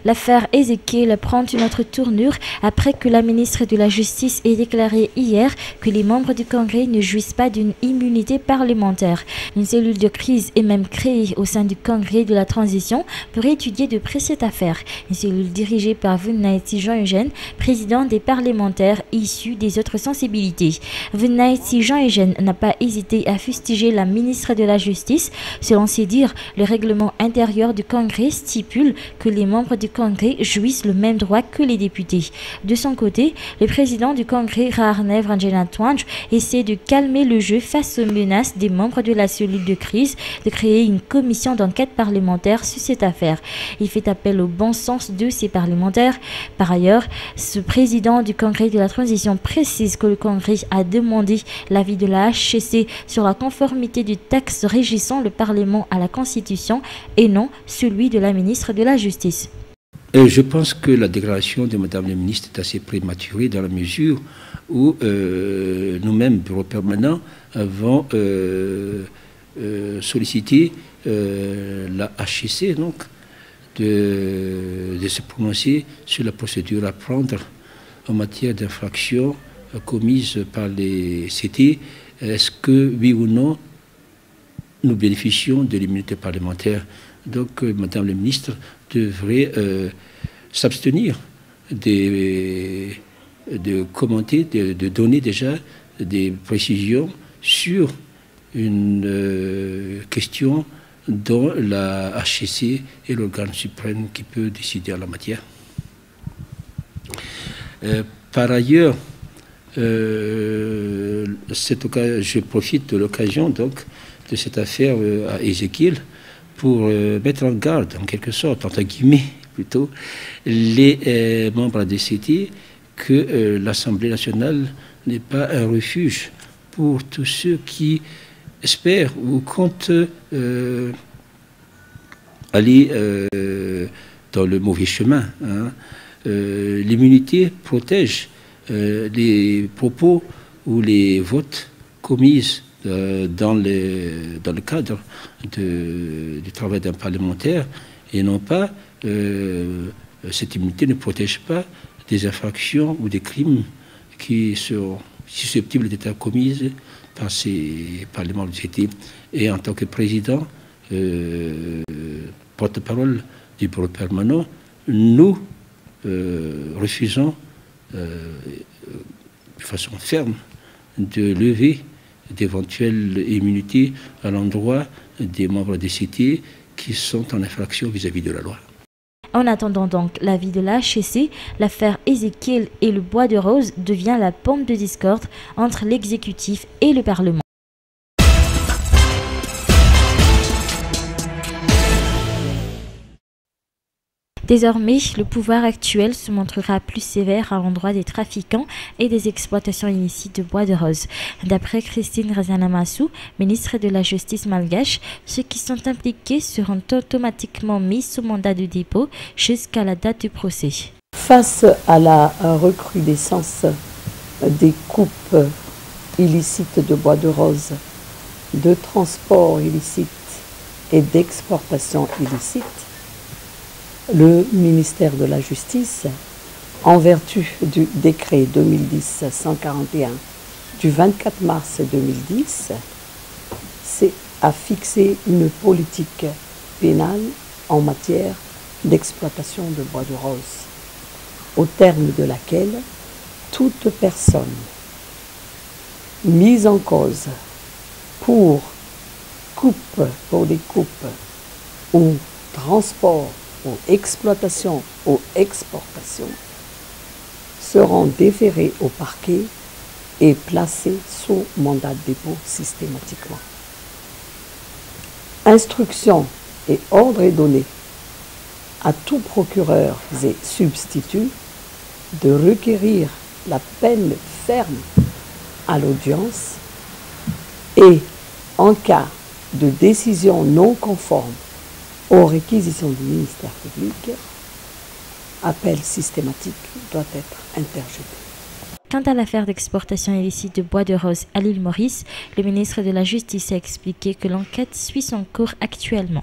L'affaire Ezekiel prend une autre tournure après que la ministre de la Justice ait déclaré hier que les membres du Congrès ne jouissent pas d'une immunité parlementaire. Une cellule de crise est même créée au sein du Congrès de la transition pour étudier de près cette affaire. Une cellule dirigée par Vunaiti Jean-Eugène, président des parlementaires issus des autres sensibilités. Vunaiti Jean-Eugène n'a pas hésité à fustiger la ministre de la Justice. Selon ses dires, le règlement intérieur du Congrès stipule que les membres du Congrès jouissent le même droit que les députés. De son côté, le président du Congrès, Raharnev Ranjana Twanj, essaie de calmer le jeu face aux menaces des membres de la cellule de crise de créer une commission d'enquête parlementaire sur cette affaire. Il fait appel au bon sens de ces parlementaires. Par ailleurs, ce président du Congrès de la transition précise que le Congrès a demandé l'avis de la HCC sur la conformité du texte régissant le Parlement à la Constitution et non celui de la ministre de la Justice. Je pense que la déclaration de Madame la ministre est assez prématurée dans la mesure où nous-mêmes, bureau permanent, avons sollicité la HCC donc, de se prononcer sur la procédure à prendre en matière d'infraction commise par les CT. Est-ce que, oui ou non, nous bénéficions de l'immunité parlementaire? Donc, Madame la ministre devrait s'abstenir de commenter, de donner déjà des précisions sur une question dont la HCC est l'organe suprême qui peut décider en la matière. Par ailleurs, je profite de l'occasion donc de cette affaire à Ezekiel pour mettre en garde, en quelque sorte, entre guillemets plutôt, les membres de CT que l'Assemblée nationale n'est pas un refuge pour tous ceux qui espèrent ou comptent aller dans le mauvais chemin. Hein. L'immunité protège les propos ou les votes commis dans le cadre du travail d'un parlementaire et non pas, cette immunité ne protège pas des infractions ou des crimes qui sont susceptibles d'être commis par les membres du CT. Et en tant que président, porte-parole du bureau permanent, nous refusons de façon ferme de lever d'éventuelles immunités à l'endroit des membres des CT qui sont en infraction vis-à-vis de la loi. En attendant donc l'avis de la HCC, l'affaire Ezekiel et le bois de rose devient la pomme de discorde entre l'exécutif et le Parlement. Désormais, le pouvoir actuel se montrera plus sévère à l'endroit des trafiquants et des exploitations illicites de bois de rose. D'après Christine Razanamassou, ministre de la Justice malgache, ceux qui sont impliqués seront automatiquement mis sous mandat de dépôt jusqu'à la date du procès. Face à la recrudescence des coupes illicites de bois de rose, de transport illicite et d'exportation illicite, le ministère de la Justice, en vertu du décret 2010-141 du 24 mars 2010, a fixé une politique pénale en matière d'exploitation de bois de rose, au terme de laquelle toute personne mise en cause pour des coupes ou transport ou exploitation ou exportation seront déférés au parquet et placés sous mandat de dépôt systématiquement. Instruction et ordre est donné à tout procureur et substitut de requérir la peine ferme à l'audience et, en cas de décision non conforme aux réquisitions du ministère public, appel systématique doit être interjeté. Quant à l'affaire d'exportation illicite de bois de rose à l'île Maurice, le ministre de la Justice a expliqué que l'enquête suit son cours actuellement.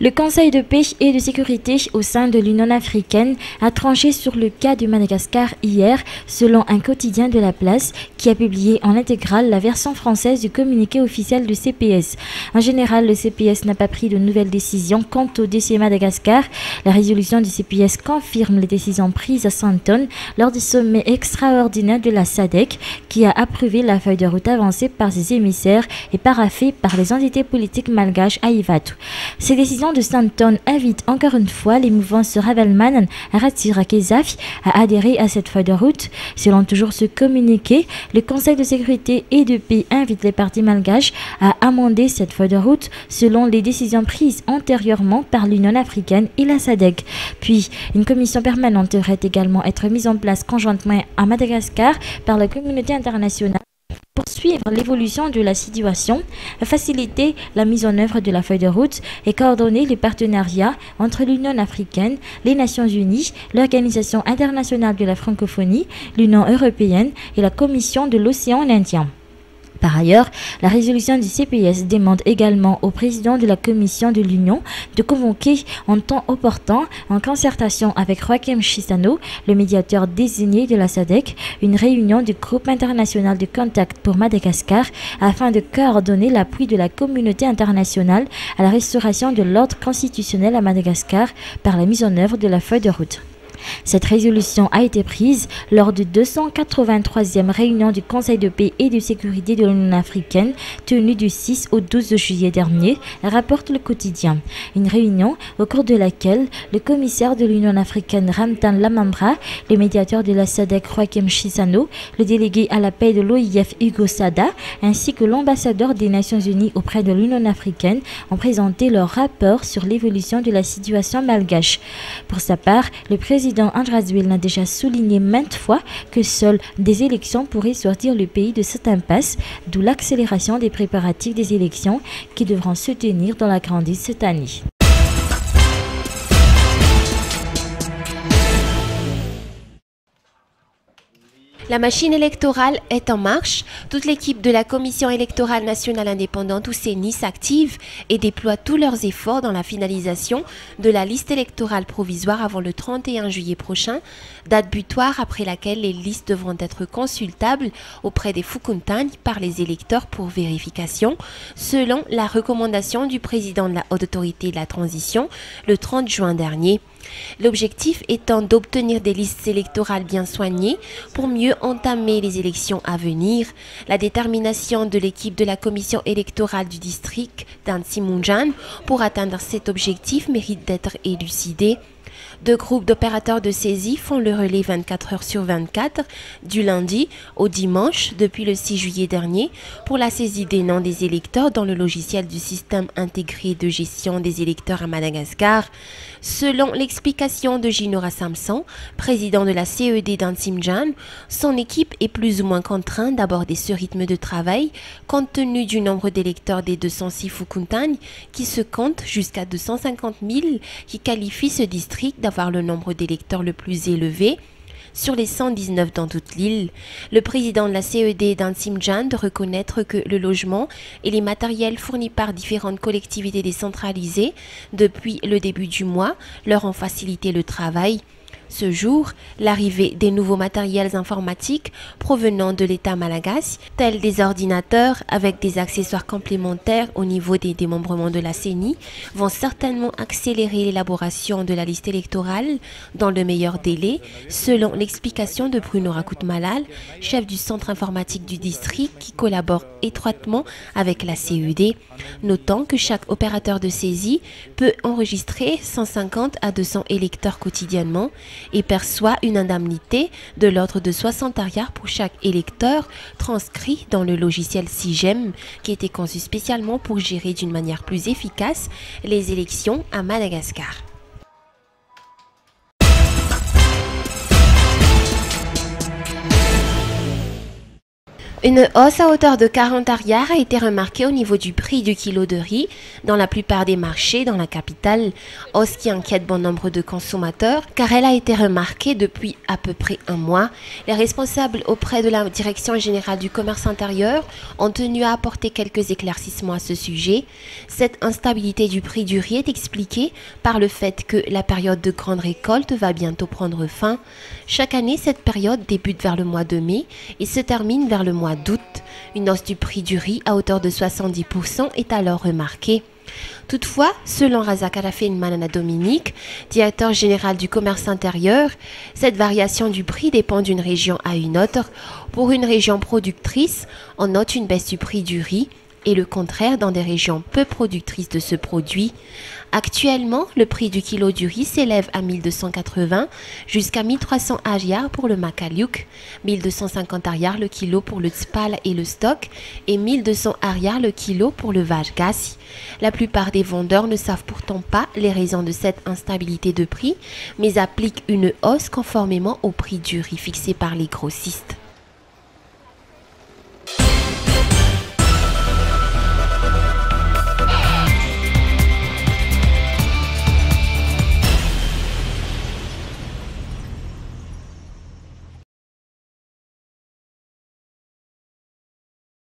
Le Conseil de paix et de sécurité au sein de l'Union africaine a tranché sur le cas du Madagascar hier, selon un quotidien de la place qui a publié en intégrale la version française du communiqué officiel du CPS. En général, le CPS n'a pas pris de nouvelles décisions quant au dossier Madagascar. La résolution du CPS confirme les décisions prises à Sandton lors du sommet extraordinaire de la SADC qui a approuvé la feuille de route avancée par ses émissaires et paraphée par les entités politiques malgaches à Ivatu. Ces décisions de Sandton invitent encore une fois les mouvances Ravelman, Aratsira Kezafi à adhérer à cette feuille de route. Selon toujours ce communiqué, le Conseil de sécurité et de paix invite les partis malgaches à amender cette feuille de route selon les décisions prises antérieurement par l'Union africaine et la SADC. Puis, une commission permanente devrait également être mise en place conjointement à Madagascar par la communauté internationale pour suivre l'évolution de la situation, faciliter la mise en œuvre de la feuille de route et coordonner les partenariats entre l'Union africaine, les Nations unies, l'Organisation internationale de la francophonie, l'Union européenne et la Commission de l'océan Indien. Par ailleurs, la résolution du CPS demande également au président de la Commission de l'Union de convoquer en temps opportun, en concertation avec Joachim Chissano, le médiateur désigné de la SADC, une réunion du groupe international de contact pour Madagascar afin de coordonner l'appui de la communauté internationale à la restauration de l'ordre constitutionnel à Madagascar par la mise en œuvre de la feuille de route. Cette résolution a été prise lors de 283e réunion du Conseil de paix et de sécurité de l'Union africaine tenue du 6 au 12 juillet dernier, rapporte le quotidien. Une réunion au cours de laquelle le commissaire de l'Union africaine Ramtan Lamamra, le médiateur de la SADC Joachim Chissano, le délégué à la paix de l'OIF Hugo Sada, ainsi que l'ambassadeur des Nations unies auprès de l'Union africaine ont présenté leur rapport sur l'évolution de la situation malgache. Pour sa part, le président Andrazwil a déjà souligné maintes fois que seules des élections pourraient sortir le pays de cette impasse, d'où l'accélération des préparatifs des élections qui devront se tenir dans la Grande Île cette année. La machine électorale est en marche. Toute l'équipe de la Commission électorale nationale indépendante ou CENI s'active et déploie tous leurs efforts dans la finalisation de la liste électorale provisoire avant le 31 juillet prochain, date butoir après laquelle les listes devront être consultables auprès des Fukuntani par les électeurs pour vérification, selon la recommandation du président de la Haute Autorité de la Transition le 30 juin dernier. L'objectif étant d'obtenir des listes électorales bien soignées pour mieux entamer les élections à venir. La détermination de l'équipe de la commission électorale du district d'Antsimunjan pour atteindre cet objectif mérite d'être élucidée. Deux groupes d'opérateurs de saisie font le relais 24 heures sur 24, du lundi au dimanche, depuis le 6 juillet dernier, pour la saisie des noms des électeurs dans le logiciel du système intégré de gestion des électeurs à Madagascar. Selon l'explication de Ginora Samson, président de la CED d'Antsimjan, son équipe est plus ou moins contrainte d'aborder ce rythme de travail compte tenu du nombre d'électeurs des 206 Fukuntani qui se comptent jusqu'à 250 000 qui qualifient ce district d'avoir le nombre d'électeurs le plus élevé sur les 119 dans toute l'île. Le président de la CED d'Antsimjan de reconnaître que le logement et les matériels fournis par différentes collectivités décentralisées depuis le début du mois leur ont facilité le travail. Ce jour, l'arrivée des nouveaux matériels informatiques provenant de l'État malagasy, tels des ordinateurs avec des accessoires complémentaires au niveau des démembrements de la CENI, vont certainement accélérer l'élaboration de la liste électorale dans le meilleur délai, selon l'explication de Bruno Rakoutmalal, chef du centre informatique du district qui collabore étroitement avec la CED. Notant que chaque opérateur de saisie peut enregistrer 150 à 200 électeurs quotidiennement et perçoit une indemnité de l'ordre de 60 ariars pour chaque électeur transcrit dans le logiciel SIGEM qui était conçu spécialement pour gérer d'une manière plus efficace les élections à Madagascar. Une hausse à hauteur de 40 arrières a été remarquée au niveau du prix du kilo de riz dans la plupart des marchés dans la capitale, hausse qui inquiète bon nombre de consommateurs car elle a été remarquée depuis à peu près un mois. Les responsables auprès de la Direction générale du commerce intérieur ont tenu à apporter quelques éclaircissements à ce sujet. Cette instabilité du prix du riz est expliquée par le fait que la période de grande récolte va bientôt prendre fin. Chaque année, cette période débute vers le mois de mai et se termine vers le mois d'août. Une hausse du prix du riz à hauteur de 70% est alors remarquée. Toutefois, selon Razak Arafin Dominique, directeur général du commerce intérieur, cette variation du prix dépend d'une région à une autre. Pour une région productrice, on note une baisse du prix du riz et le contraire dans des régions peu productrices de ce produit. Actuellement, le prix du kilo du riz s'élève à 1280 jusqu'à 1300 arrières pour le Macaliouk, 1250 arrières le kilo pour le Tspal et le Stock et 1200 arrières le kilo pour le Vajgassi. La plupart des vendeurs ne savent pourtant pas les raisons de cette instabilité de prix, mais appliquent une hausse conformément au prix du riz fixé par les grossistes.